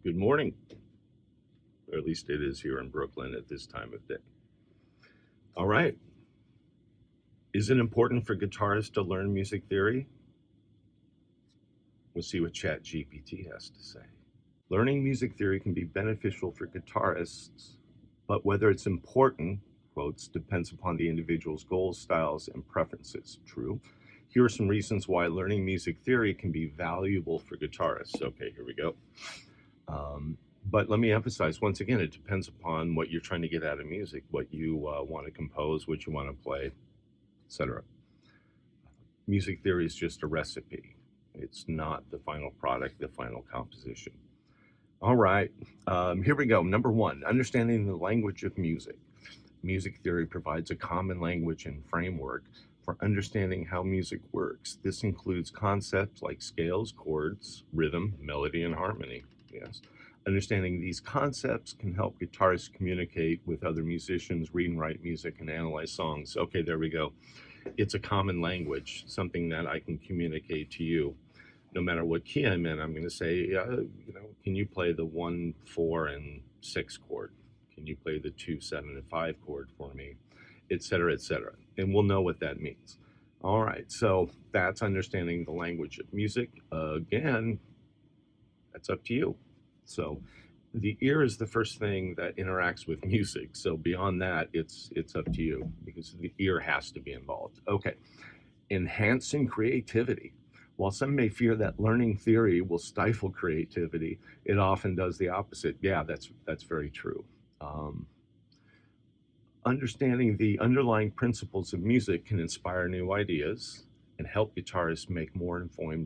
Good morning, or at least it is here in Brooklyn at this time of day. All right. Is it important for guitarists to learn music theory? We'll see what ChatGPT has to say. Learning music theory can be beneficial for guitarists, but whether it's important, quotes, depends upon the individual's goals, styles, and preferences. True. Here are some reasons why learning music theory can be valuable for guitarists. Okay, here we go. But let me emphasize, once again, it depends upon what you're trying to get out of music, what you want to compose, what you want to play, etc. Music theory is just a recipe. It's not the final product, the final composition. All right, here we go. Number one, understanding the language of music. Music theory provides a common language and framework for understanding how music works. This includes concepts like scales, chords, rhythm, melody, and harmony. Yes. Understanding these concepts can help guitarists communicate with other musicians, read and write music, and analyze songs. Okay, there we go. It's a common language, something that I can communicate to you. No matter what key I'm in, I'm going to say, can you play the 1, 4, and 6 chord? Can you play the 2, 7, and 5 chord for me? Etc., etc. And we'll know what that means. All right, so that's understanding the language of music. Again, that's up to you. So the ear is the first thing that interacts with music. So beyond that, it's up to you because the ear has to be involved. Okay, enhancing creativity. While some may fear that learning theory will stifle creativity, it often does the opposite. Yeah, that's very true. Understanding the underlying principles of music can inspire new ideas and help guitarists make more informed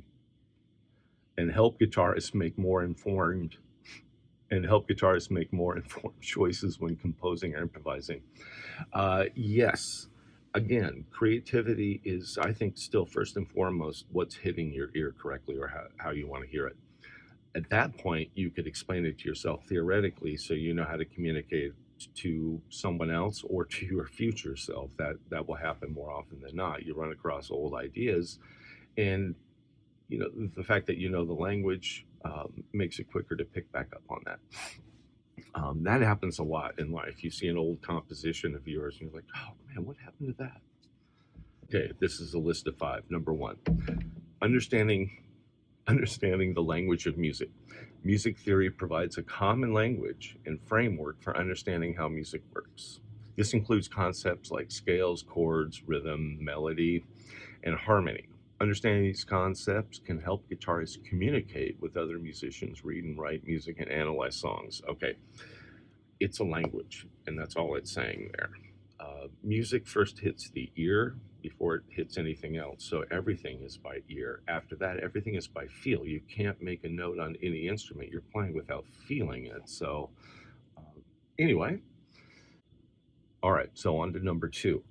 choices when composing or improvising. Yes, again, creativity is, I think, still first and foremost what's hitting your ear correctly or how you want to hear it. At that point, you could explain it to yourself theoretically so you know how to communicate to someone else or to your future self. That will happen more often than not. You run across old ideas, and the fact that you know the language makes it quicker to pick back up on that. That happens a lot in life. You see an old composition of yours and you're like, oh man, what happened to that? Okay, this is a list of 5. Number 1, understanding the language of music. Music theory provides a common language and framework for understanding how music works. This includes concepts like scales, chords, rhythm, melody, and harmony. Understanding these concepts can help guitarists communicate with other musicians, read and write music, and analyze songs. Okay, it's a language, and that's all it's saying there. Music first hits the ear before it hits anything else, so everything is by ear. After that, everything is by feel. You can't make a note on any instrument you're playing without feeling it. So anyway, all right, so on to number 2.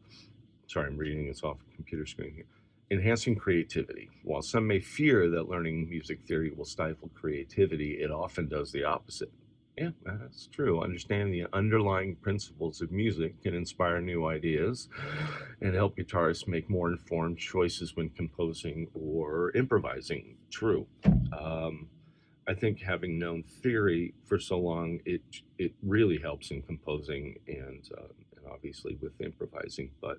Sorry, I'm reading this off the computer screen here. Enhancing creativity. While some may fear that learning music theory will stifle creativity, it often does the opposite. Yeah, that's true. Understanding the underlying principles of music can inspire new ideas and help guitarists make more informed choices when composing or improvising. True. I think having known theory for so long, it really helps in composing and obviously with improvising. But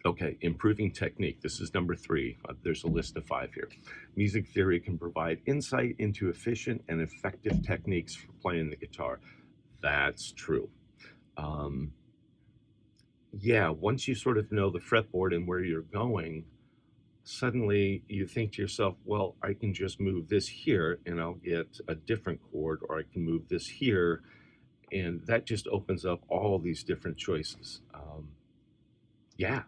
okay, improving technique. This is number 3. There's a list of 5 here. Music theory can provide insight into efficient and effective techniques for playing the guitar. That's true. Yeah, once you sort of know the fretboard and where you're going, suddenly you think to yourself, well, I can just move this here and I'll get a different chord, or I can move this here, and that just opens up all these different choices. Yeah.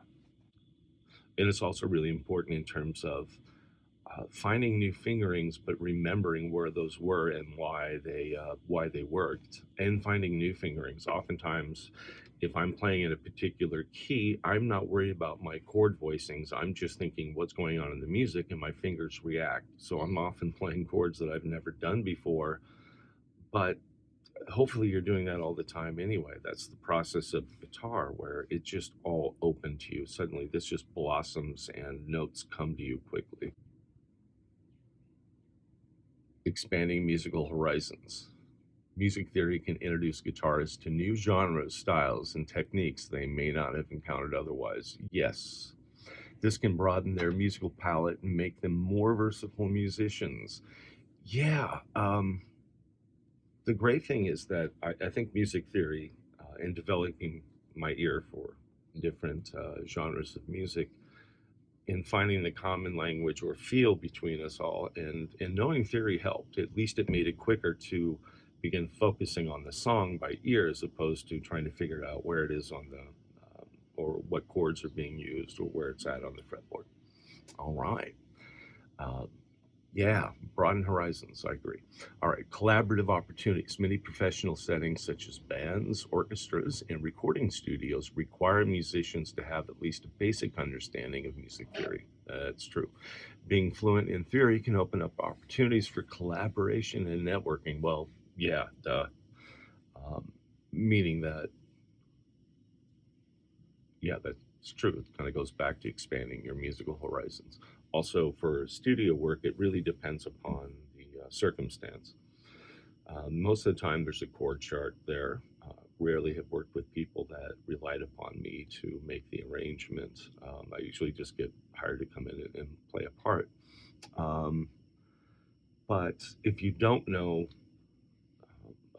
And it's also really important in terms of finding new fingerings, but remembering where those were and why they worked, and finding new fingerings. Oftentimes, if I'm playing in a particular key, I'm not worried about my chord voicings. I'm just thinking what's going on in the music, and my fingers react. So I'm often playing chords that I've never done before, but hopefully you're doing that all the time anyway. That's the process of guitar, where it's just all open to you. Suddenly this just blossoms and notes come to you quickly. Expanding musical horizons. Music theory can introduce guitarists to new genres, styles, and techniques they may not have encountered otherwise. Yes, this can broaden their musical palette and make them more versatile musicians. Yeah, the great thing is that I think music theory, in developing my ear for different genres of music, in finding the common language or feel between us all, and knowing theory helped. At least it made it quicker to begin focusing on the song by ear as opposed to trying to figure out where it is on the or what chords are being used or where it's at on the fretboard. All right. Uh, yeah, broaden horizons. I agree. All right, collaborative opportunities. Many professional settings, such as bands, orchestras, and recording studios, require musicians to have at least a basic understanding of music theory. That's true. Being fluent in theory can open up opportunities for collaboration and networking. Well, yeah, duh. Um, Meaning that, yeah, that's true. It kind of goes back to expanding your musical horizons. Also, for studio work, it really depends upon the circumstance. Most of the time, there's a chord chart there. Rarely have worked with people that relied upon me to make the arrangement. I usually just get hired to come in and play a part. Um, but if you don't know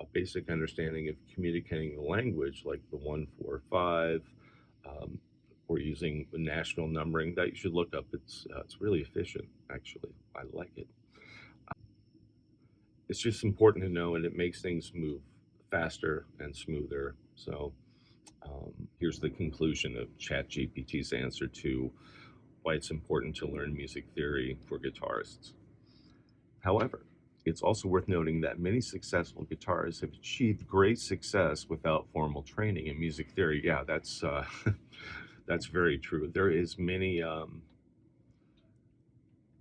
a basic understanding of communicating the language, like the 145, um, or using the national numbering, that you should look up. It's really efficient, actually. I like it. It's just important to know, and it makes things move faster and smoother. So here's the conclusion of ChatGPT's answer to why it's important to learn music theory for guitarists. However, it's also worth noting that many successful guitarists have achieved great success without formal training in music theory. Yeah, that's that's very true. There is many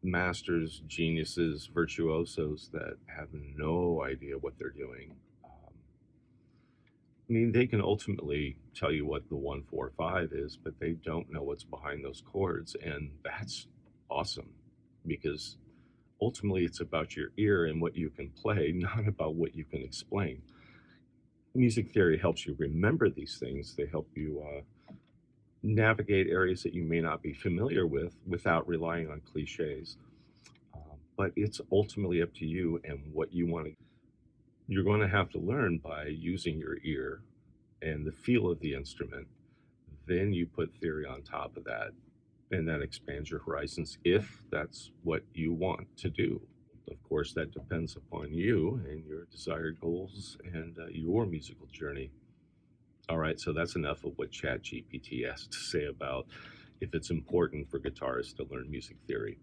masters, geniuses, virtuosos that have no idea what they're doing. I mean, they can ultimately tell you what the 145 is, but they don't know what's behind those chords. And that's awesome because ultimately it's about your ear and what you can play, not about what you can explain. Music theory helps you remember these things, they help you navigate areas that you may not be familiar with without relying on cliches. But it's ultimately up to you and what you want to. You're going to have to learn by using your ear and the feel of the instrument. Then you put theory on top of that, and that expands your horizons if that's what you want to do. Of course, that depends upon you and your desired goals and your musical journey. All right, so that's enough of what ChatGPT has to say about if it's important for guitarists to learn music theory.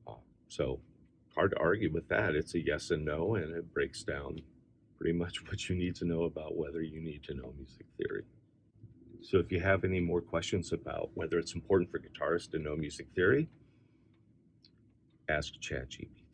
Uh, so, hard to argue with that. It's a yes and no, and it breaks down pretty much what you need to know about whether you need to know music theory. So if you have any more questions about whether it's important for guitarists to know music theory, ask ChatGPT.